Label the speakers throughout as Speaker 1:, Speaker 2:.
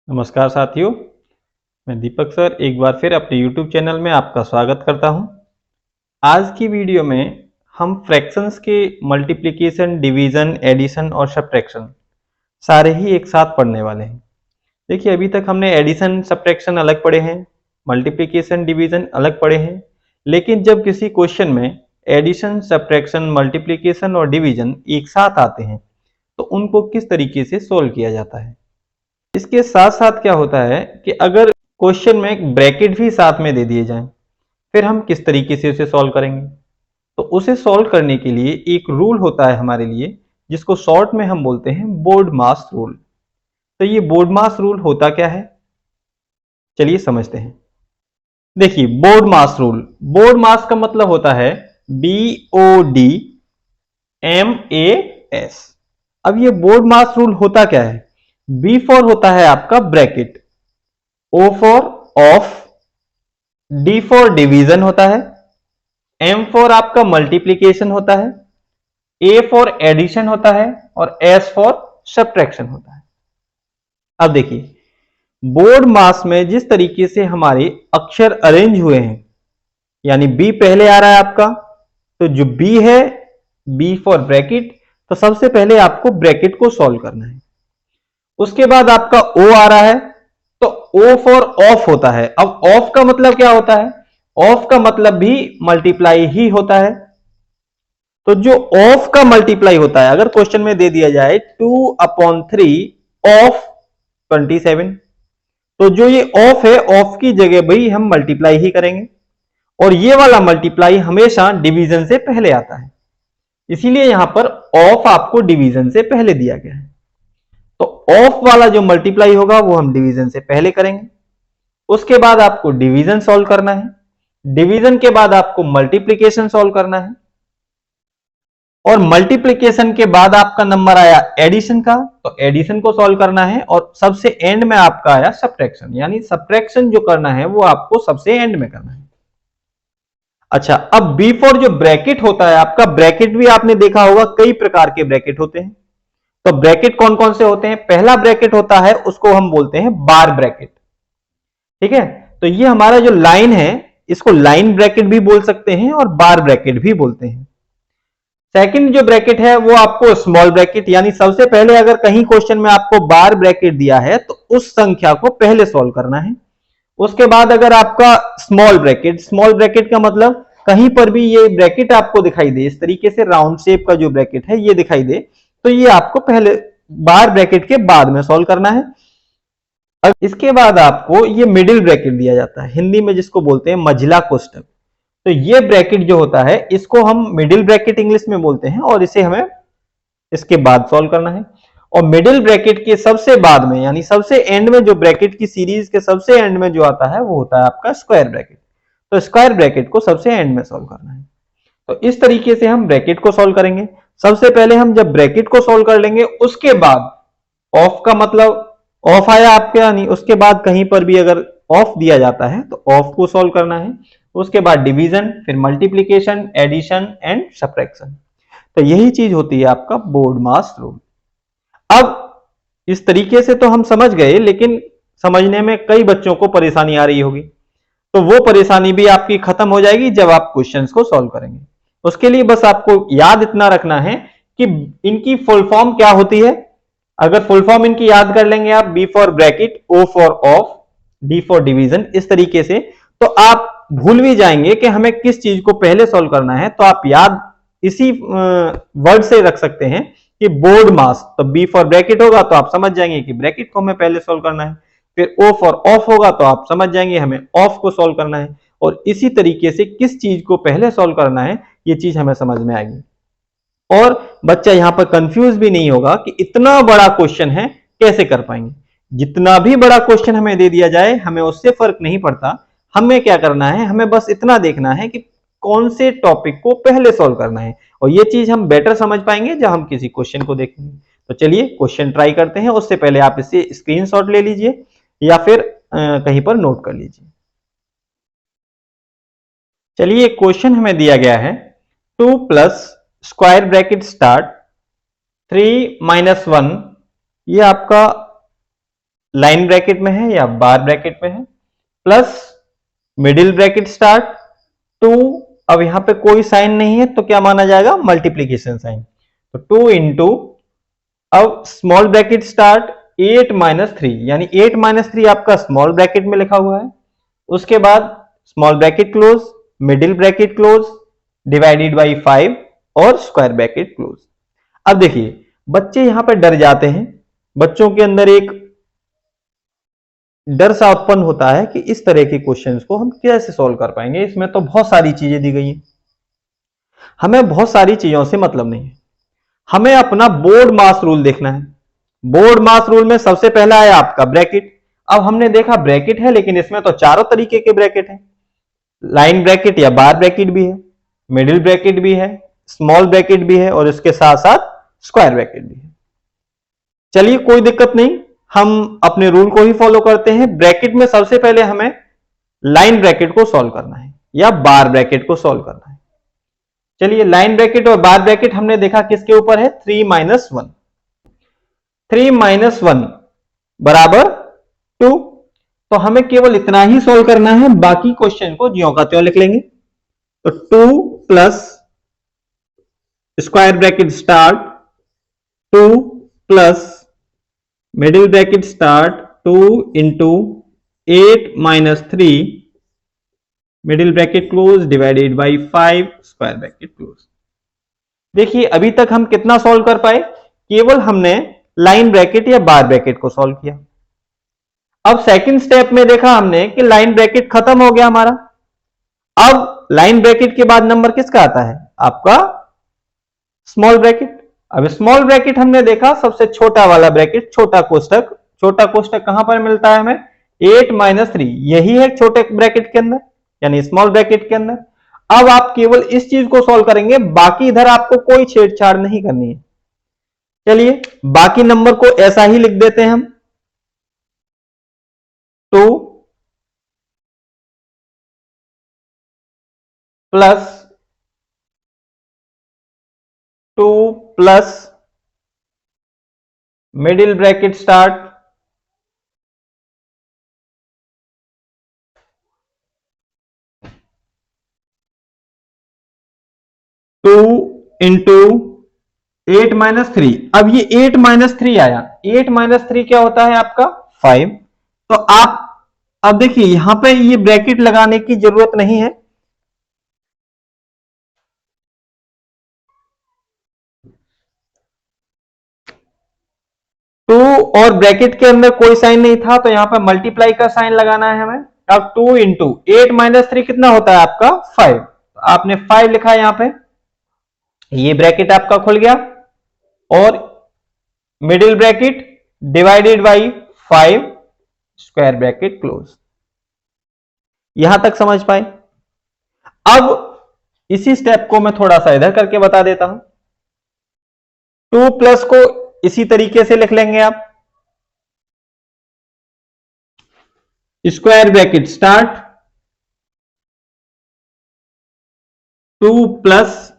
Speaker 1: नमस्कार साथियों, मैं दीपक सर एक बार फिर अपने YouTube चैनल में आपका स्वागत करता हूं। आज की वीडियो में हम फ्रैक्शंस के मल्टीप्लिकेशन, डिवीजन, एडिशन और सब्ट्रैक्शन सारे ही एक साथ पढ़ने वाले हैं। देखिए, अभी तक हमने एडिशन सब्ट्रैक्शन अलग पढ़े हैं, मल्टीप्लिकेशन डिवीजन अलग पढ़े हैं, लेकिन जब किसी क्वेश्चन में एडिशन, सब्ट्रैक्शन, मल्टीप्लिकेशन और डिवीजन एक साथ आते हैं तो उनको किस तरीके से सोल्व किया जाता है। इसके साथ साथ क्या होता है कि अगर क्वेश्चन में एक ब्रैकेट भी साथ में दे दिए जाएं, फिर हम किस तरीके से उसे सॉल्व करेंगे। तो उसे सॉल्व करने के लिए एक रूल होता है हमारे लिए, जिसको शॉर्ट में हम बोलते हैं बोर्ड मास रूल। तो ये बोर्ड मास रूल होता क्या है, चलिए समझते हैं। देखिए, बोर्ड मास का मतलब होता है BODMAS। अब ये बोर्ड मास रूल होता क्या है। B फॉर होता है आपका bracket, O for of, D for division होता है, M फॉर आपका मल्टीप्लिकेशन होता है, A फॉर एडिशन होता है और S फॉर सब्ट्रैक्शन होता है। अब देखिए, बोर्ड मास में जिस तरीके से हमारे अक्षर अरेंज हुए हैं, यानी B पहले आ रहा है आपका, तो जो B है, B फॉर ब्रैकेट, तो सबसे पहले आपको ब्रैकेट को सॉल्व करना है। उसके बाद आपका O आ रहा है, तो O फॉर ऑफ होता है। अब ऑफ का मतलब क्या होता है, ऑफ का मतलब भी मल्टीप्लाई ही होता है। तो जो ऑफ का मल्टीप्लाई होता है, अगर क्वेश्चन में दे दिया जाए 2/3 ऑफ 27, तो जो ये ऑफ है, ऑफ की जगह भाई हम मल्टीप्लाई ही करेंगे, और ये वाला मल्टीप्लाई हमेशा डिवीजन से पहले आता है, इसीलिए यहां पर ऑफ आपको डिवीजन से पहले दिया गया है। तो ऑफ वाला जो मल्टीप्लाई होगा वो हम डिवीजन से पहले करेंगे। उसके बाद आपको डिवीजन सॉल्व करना है, डिवीजन के बाद आपको मल्टीप्लिकेशन सॉल्व करना है, और मल्टीप्लिकेशन के बाद आपका नंबर आया एडिशन का, तो एडिशन को सॉल्व करना है, और सबसे एंड में आपका आया सब्ट्रैक्शन, यानी सब्ट्रैक्शन जो करना है वो आपको सबसे एंड में करना है। अच्छा, अब बी फॉर जो ब्रैकेट होता है आपका, ब्रैकेट भी आपने देखा होगा, कई प्रकार के ब्रैकेट होते हैं। तो ब्रैकेट कौन कौन से होते हैं, पहला ब्रैकेट होता है उसको हम बोलते हैं बार ब्रैकेट। ठीक है, तो ये हमारा जो लाइन है, इसको लाइन ब्रैकेट भी बोल सकते हैं और बार ब्रैकेट भी बोलते हैं। सेकंड जो ब्रैकेट है वो आपको स्मॉल ब्रैकेट, यानी सबसे पहले अगर कहीं क्वेश्चन में आपको बार ब्रैकेट दिया है तो उस संख्या को पहले सॉल्व करना है। उसके बाद अगर आपका स्मॉल ब्रैकेट का मतलब कहीं पर भी ये ब्रैकेट आपको दिखाई दे, इस तरीके से राउंड शेप का जो ब्रैकेट है ये दिखाई दे, तो ये आपको पहले बार ब्रैकेट के बाद में सॉल्व करना है। अब इसके बाद आपको ये मिडिल ब्रैकेट दिया जाता है, हिंदी में जिसको बोलते हैं मझला कोष्टक। तो ये ब्रैकेट जो होता है इसको हम मिडिल ब्रैकेट इंग्लिश में बोलते हैं, और इसे हमें इसके बाद सॉल्व करना है। और मिडिल ब्रैकेट के सबसे बाद में, यानी सबसे एंड में, जो ब्रैकेट की सीरीज के सबसे एंड में जो आता है वो होता है आपका स्क्वायर ब्रैकेट। तो स्क्वायर ब्रैकेट को सबसे एंड में सॉल्व करना है। तो इस तरीके से हम ब्रैकेट को सॉल्व करेंगे। सबसे पहले हम जब ब्रैकेट को सॉल्व कर लेंगे, उसके बाद ऑफ का मतलब ऑफ आया आपके, यानी उसके बाद कहीं पर भी अगर ऑफ दिया जाता है तो ऑफ को सॉल्व करना है। उसके बाद डिवीजन, फिर मल्टीप्लिकेशन, एडिशन एंड सब्ट्रैक्शन। तो यही चीज होती है आपका बोर्ड मास रूल। अब इस तरीके से तो हम समझ गए, लेकिन समझने में कई बच्चों को परेशानी आ रही होगी, तो वो परेशानी भी आपकी खत्म हो जाएगी जब आप क्वेश्चंस को सॉल्व करेंगे। उसके लिए बस आपको याद इतना रखना है कि इनकी फुल फॉर्म क्या होती है। अगर फुल फॉर्म इनकी याद कर लेंगे आप, B for bracket, O for of, D for division, इस तरीके से, तो आप भूल भी जाएंगे कि हमें किस चीज को पहले सॉल्व करना है। तो आप याद इसी वर्ड से रख सकते हैं कि बोर्ड मास, तो बी फॉर ब्रैकेट होगा तो आप समझ जाएंगे कि ब्रैकेट को हमें पहले सॉल्व करना है, फिर ओ फॉर ऑफ होगा तो आप समझ जाएंगे हमें ऑफ को सॉल्व करना है, और इसी तरीके से किस चीज को पहले सॉल्व करना है ये चीज हमें समझ में आएगी। और बच्चा यहां पर कंफ्यूज भी नहीं होगा कि इतना बड़ा क्वेश्चन है कैसे कर पाएंगे। जितना भी बड़ा क्वेश्चन हमें दे दिया जाए, हमें उससे फर्क नहीं पड़ता। हमें क्या करना है, हमें बस इतना देखना है कि कौन से टॉपिक को पहले सॉल्व करना है, और ये चीज हम बेटर समझ पाएंगे जब हम किसी क्वेश्चन को देखेंगे। तो चलिए क्वेश्चन ट्राई करते हैं। उससे पहले आप इसे स्क्रीनशॉट ले लीजिए या फिर कहीं पर नोट कर लीजिए। चलिए, क्वेश्चन हमें दिया गया है 2 प्लस स्क्वायर ब्रैकेट स्टार्ट 3 - 1, ये आपका लाइन ब्रैकेट में है या बार ब्रैकेट में है, प्लस मिडिल ब्रैकेट स्टार्ट 2, अब यहां पे कोई साइन नहीं है तो क्या माना जाएगा, मल्टीप्लीकेशन साइन, तो 2 इंटू, अब स्मॉल ब्रैकेट स्टार्ट 8 माइनस 3, यानी 8 माइनस 3 आपका स्मॉल ब्रैकेट में लिखा हुआ है, उसके बाद small bracket close, middle bracket close, divided by 5 और स्क्वायर ब्रैकेट क्लोज। अब देखिए बच्चे यहां पर डर जाते हैं, बच्चों के अंदर एक डर सा उत्पन्न होता है कि इस तरह के क्वेश्चंस को हम कैसे सॉल्व कर पाएंगे, इसमें तो बहुत सारी चीजें दी गई हैं। हमें बहुत सारी चीजों से मतलब नहीं है, हमें अपना बोर्ड मास रूल देखना है। बोर्ड मास रूल में सबसे पहला है आपका ब्रैकेट। अब हमने देखा ब्रैकेट है, लेकिन इसमें तो चारों तरीके के ब्रैकेट हैं, लाइन ब्रैकेट या बार ब्रैकेट भी है, मिडिल ब्रैकेट भी है, स्मॉल ब्रैकेट भी है और इसके साथ साथ स्क्वायर ब्रैकेट भी है। चलिए कोई दिक्कत नहीं, हम अपने रूल को ही फॉलो करते हैं। ब्रैकेट में सबसे पहले हमें लाइन ब्रैकेट को सॉल्व करना है या बार ब्रैकेट को सॉल्व करना है। चलिए लाइन ब्रैकेट और बार ब्रैकेट हमने देखा किसके ऊपर है, 3 माइनस 1, 3 माइनस 1 बराबर 2, तो हमें केवल इतना ही सॉल्व करना है, बाकी क्वेश्चन को ज्यों का त्यों लिख लेंगे। तो 2 plus square bracket start 2 plus middle bracket start 2 into 8 minus 3 middle bracket close divided by 5 square bracket close. देखिए अभी तक हम कितना सॉल्व कर पाए, केवल हमने लाइन ब्रैकेट या बार ब्रैकेट को सॉल्व किया। अब सेकंड स्टेप में देखा हमने कि लाइन ब्रैकेट खत्म हो गया हमारा, अब लाइन ब्रैकेट के बाद नंबर किसका आता है, आपका स्मॉल ब्रैकेट। अब स्मॉल ब्रैकेट हमने देखा सबसे छोटा वाला ब्रैकेट, छोटा कोष्टक कहां पर मिलता है हमें, 8 माइनस 3, यही है छोटे ब्रैकेट के अंदर यानी स्मॉल ब्रैकेट के अंदर। अब आप केवल इस चीज को सॉल्व करेंगे, बाकी इधर आपको कोई छेड़छाड़ नहीं करनी है। चलिए बाकी नंबर को ऐसा ही लिख देते हैं हम, 2 plus 2 plus middle bracket start 2 into 8 minus 3। अब ये 8 माइनस 3 आया, 8 माइनस 3 क्या होता है आपका 5। तो आप अब देखिए यहां पे ये ब्रैकेट लगाने की जरूरत नहीं है, टू और ब्रैकेट के अंदर कोई साइन नहीं था तो यहां पर मल्टीप्लाई का साइन लगाना है हमें। अब 2 इंटू 8 माइनस 3 कितना होता है आपका 5, तो आपने 5 लिखा है यहां पे, ये ब्रैकेट आपका खुल गया और middle bracket divided by 5 square bracket close. यहां तक समझ पाए। अब इसी स्टेप को मैं थोड़ा सा इधर करके बता देता हूं। 2 प्लस को इसी तरीके से लिख लेंगे आप, स्क्वायर ब्रैकेट स्टार्ट 2 प्लस,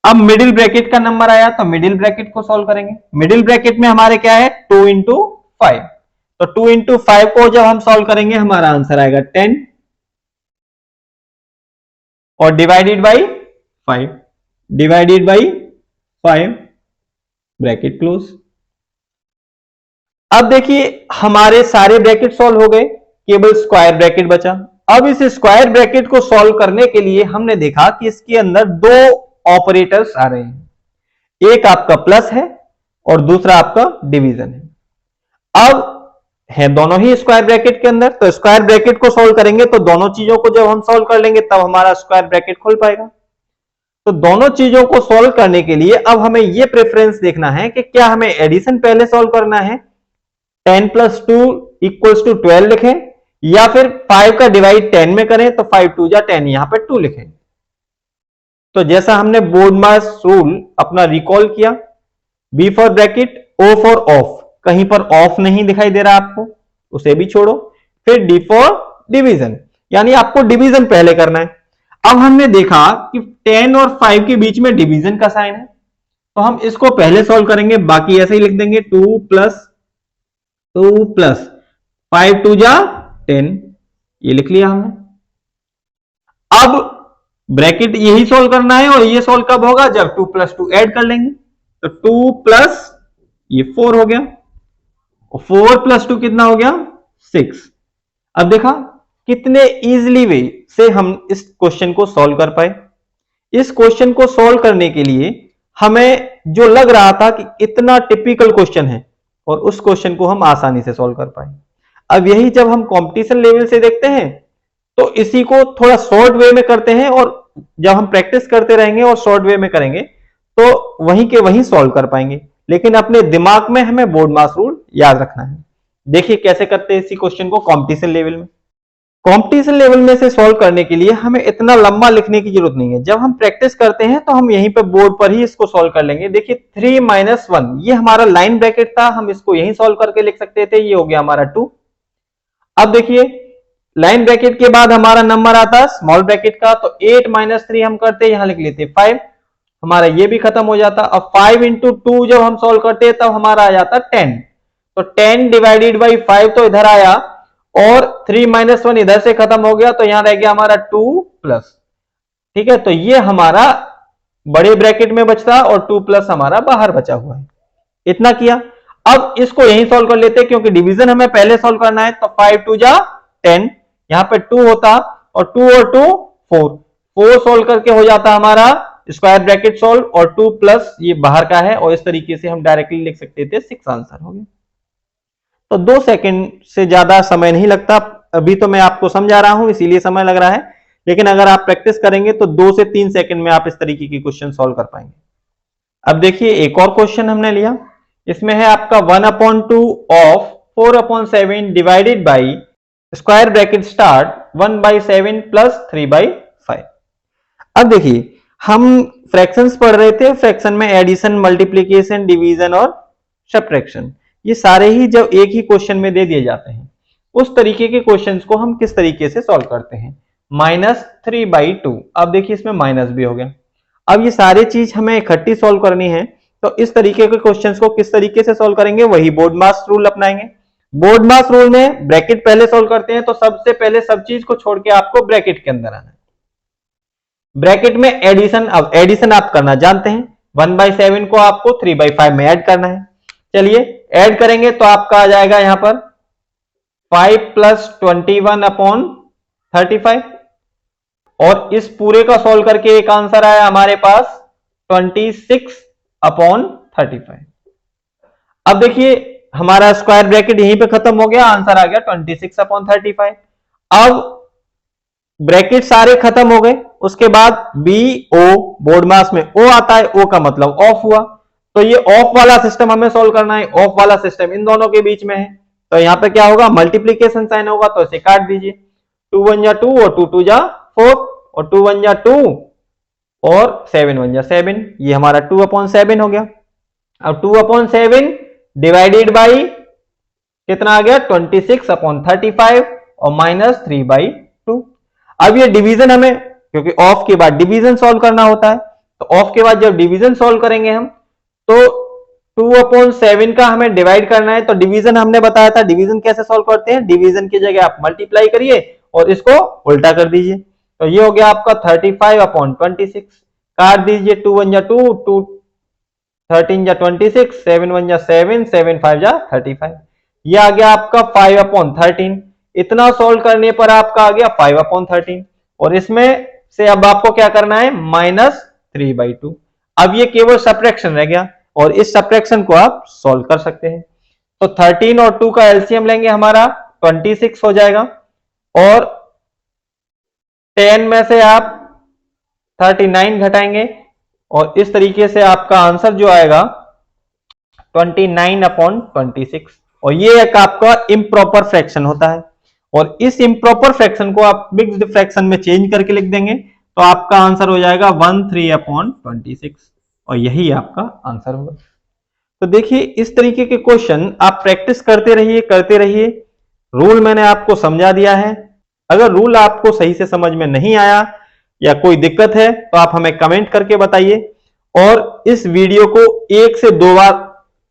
Speaker 1: अब मिडिल ब्रैकेट का नंबर आया तो मिडिल ब्रैकेट को सॉल्व करेंगे। मिडिल ब्रैकेट में हमारे क्या है 2 इंटू 5, तो 2 इंटू 5 को जब हम सॉल्व करेंगे हमारा आंसर आएगा 10 और divided by 5, divided by 5 bracket close. अब देखिए हमारे सारे ब्रैकेट सॉल्व हो गए, केवल स्क्वायर ब्रैकेट बचा। अब इस स्क्वायर ब्रैकेट को सॉल्व करने के लिए हमने देखा कि इसके अंदर दो ऑपरेटर्स आ रहे हैं, एक आपका प्लस है और दूसरा आपका डिवीजन है। अब है दोनों ही स्क्वायर ब्रैकेट के अंदर, तो स्क्वायर ब्रैकेट को सॉल्व करेंगे तो दोनों चीजों को जब हम सॉल्व कर लेंगे तब हमारा स्क्वायर ब्रैकेट खुल पाएगा। तो दोनों चीजों को सॉल्व करने के लिए अब हमें यह प्रेफरेंस देखना है कि क्या हमें एडिशन पहले सॉल्व करना है, 10 प्लस 2 इक्वल्स टू 12 लिखें, या फिर 5 का डिवाइड 10 में करें तो 5 2 जा 10, यहां पर 2 लिखें। तो जैसा हमने बोर्ड मास रूल अपना रिकॉल किया, B for bracket, O for of, कहीं पर ऑफ नहीं दिखाई दे रहा आपको, उसे भी छोड़ो, फिर डी फॉर डिवीजन, यानी आपको डिवीजन पहले करना है। अब हमने देखा कि 10 और 5 के बीच में डिवीजन का साइन है, तो हम इसको पहले सॉल्व करेंगे, बाकी ऐसे ही लिख देंगे 2 प्लस 2 प्लस 5 2 जा 10, ये लिख लिया हमने। अब ब्रैकेट यही सोल्व करना है और ये सोल्व कब होगा, जब 2 प्लस 2 ऐड कर लेंगे। तो 2 प्लस ये 4 हो गया और 4 प्लस 2 कितना हो गया 6। अब देखा कितने इजीली वे से हम इस क्वेश्चन को सॉल्व कर पाए। इस क्वेश्चन को सॉल्व करने के लिए हमें जो लग रहा था कि इतना टिपिकल क्वेश्चन है और उस क्वेश्चन को हम आसानी से सॉल्व कर पाए। अब यही जब हम कंपटीशन लेवल से देखते हैं तो इसी को थोड़ा शॉर्ट वे में करते हैं और जब हम प्रैक्टिस करते रहेंगे और शॉर्ट वे में करेंगे तो वहीं के वहीं सॉल्व कर पाएंगे। लेकिन अपने दिमाग में हमें बोर्ड मास रूल याद रखना है। देखिए कैसे करते हैं इसी क्वेश्चन को कंपटीशन लेवल में। कंपटीशन लेवल में से सॉल्व करने के लिए हमें इतना लंबा लिखने की जरूरत नहीं है। जब हम प्रैक्टिस करते हैं तो हम यहीं पे बोर्ड पर ही इसको सॉल्व कर लेंगे। देखिए 3 - 1 ये हमारा लाइन ब्रैकेट था, हम इसको यहीं सॉल्व करके लिख सकते थे, ये हो गया हमारा 2। अब देखिए लाइन ब्रैकेट के बाद हमारा नंबर आता है स्मॉल ब्रैकेट का, तो 8 - 3 हम करते यहां लिख लेते 5, हमारा ये भी खत्म हो जाता। अब 5 × 2 जब हम सॉल्व करते हैं तब हमारा आ जाता 10, तो 10 डिवाइडेड बाई 5 तो इधर आया और 3 - 1 इधर से खत्म हो गया, तो यहां रह गया हमारा 2 प्लस। ठीक है, तो ये हमारा बड़े ब्रैकेट में बचता और 2 प्लस हमारा बाहर बचा हुआ है। इतना किया। अब इसको यहीं सॉल्व कर लेते हैं क्योंकि डिवीजन हमें पहले सॉल्व करना है। तो 5 2 जा 10, यहां पे 2 होता और 2 और 2 4, 4 सॉल्व करके हो जाता हमारा स्क्वायर ब्रैकेट सॉल्व और 2 प्लस ये बाहर का है और इस तरीके से हम डायरेक्टली लिख सकते थे 6 आंसर हो गया। तो 2 सेकंड से ज्यादा समय नहीं लगता। अभी तो मैं आपको समझा रहा हूं इसीलिए समय लग रहा है, लेकिन अगर आप प्रैक्टिस करेंगे तो 2 से 3 सेकंड में आप इस तरीके की क्वेश्चन सॉल्व कर पाएंगे। अब देखिए एक और क्वेश्चन हमने लिया, इसमें है आपका 1/2 of 4/7 divided by square bracket start 1/7 plus 3/5। अब देखिए हम फ्रैक्शंस पढ़ रहे थे, फ्रैक्शन में एडिशन, मल्टीप्लिकेशन, डिवीजन और सब्ट्रैक्शन, ये सारे ही जब एक ही क्वेश्चन में दे दिए जाते हैं उस तरीके के क्वेश्चंस को हम किस तरीके से सॉल्व करते हैं। -3/2, अब देखिए इसमें माइनस भी हो गया। अब ये सारी चीज हमें इकट्ठी सॉल्व करनी है, तो इस तरीके के क्वेश्चंस को किस तरीके से सॉल्व करेंगे, वही बोर्ड मास रूल अपनाएंगे। बोर्ड मास रूल में ब्रैकेट पहले सॉल्व करते हैं, तो सबसे पहले सब चीज को छोड़ के आपको ब्रैकेट के अंदर आना है। ब्रैकेट में एडिशन, अब एडिशन आप करना जानते हैं, 1/7 को आपको 3/5 में ऐड करना है। चलिए ऐड करेंगे तो आपका आ जाएगा यहां पर 5 + 21/35 और इस पूरे का सॉल्व करके एक आंसर आया हमारे पास 26/35। अब देखिए हमारा स्क्वायर ब्रैकेट यहीं पे खत्म हो गया, आंसर आ गया 26/35। अब ब्रैकेट सारे खत्म हो गए, उसके बाद BO बोर्ड मास में O आता है, O का मतलब ऑफ हुआ, तो ये ऑफ वाला सिस्टम हमें सॉल्व करना है। ऑफ वाला सिस्टम इन दोनों के बीच में है, तो यहां पे क्या होगा, मल्टीप्लीकेशन साइन होगा, तो इसे काट दीजिए। 2 1 जा 2 और 2 2 जा 4 और 2 1 जा 2 और 7 1 जा 7, ये हमारा 2/7 हो गया। अब 2/7 डिवाइडेड बाई कितना आ गया 26/35 और -3/2। अब ये डिवीजन हमें, क्योंकि ऑफ के बाद डिवीजन सॉल्व करना होता है, तो ऑफ के बाद जब डिवीजन सॉल्व करेंगे हम तो 2/7 का हमें डिवाइड करना है। तो डिवीजन हमने बताया था, डिवीजन कैसे सॉल्व करते हैं, डिवीजन की जगह आप मल्टीप्लाई करिए और इसको उल्टा कर दीजिए, तो ये हो गया आपका 35/26। काट दीजिए, 2 1 जा 2, 2 13 जा 26, 7 1 जा 7, 7 5 जा 35, ये आ गया आपका 5/13। इतना सॉल्व करने पर आपका आ गया 5/13 और इसमें से अब आपको क्या करना है -3/2। अब ये केवल सब्ट्रैक्शन रह गया और इस सब्ट्रैक्शन को आप सॉल्व कर सकते हैं। तो 13 और 2 का एलसीएम लेंगे, हमारा 26 हो जाएगा और 10 में से आप 39 घटाएंगे और इस तरीके से आपका आंसर जो आएगा 29/26। और ये एक आपका इम्प्रॉपर फ्रैक्शन होता है और इस इम्प्रॉपर फ्रैक्शन को आप मिक्स्ड फ्रैक्शन में चेंज करके लिख देंगे, तो आपका आंसर हो जाएगा 13/26 और यही आपका आंसर होगा। तो देखिए इस तरीके के क्वेश्चन आप प्रैक्टिस करते रहिए। रूल मैंने आपको समझा दिया है। अगर रूल आपको सही से समझ में नहीं आया या कोई दिक्कत है तो आप हमें कमेंट करके बताइए और इस वीडियो को 1 से 2 बार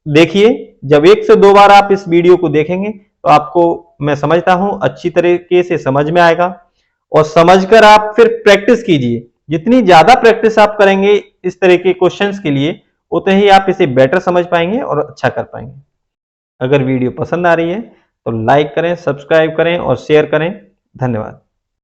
Speaker 1: देखिए जब 1 से 2 बार आप इस वीडियो को देखेंगे तो आपको, मैं समझता हूं, अच्छी तरीके से समझ में आएगा और समझकर आप फिर प्रैक्टिस कीजिए। जितनी ज्यादा प्रैक्टिस आप करेंगे इस तरह के क्वेश्चंस के लिए, उतने ही आप इसे बेटर समझ पाएंगे और अच्छा कर पाएंगे। अगर वीडियो पसंद आ रही है तो लाइक करें, सब्सक्राइब करें और शेयर करें। धन्यवाद।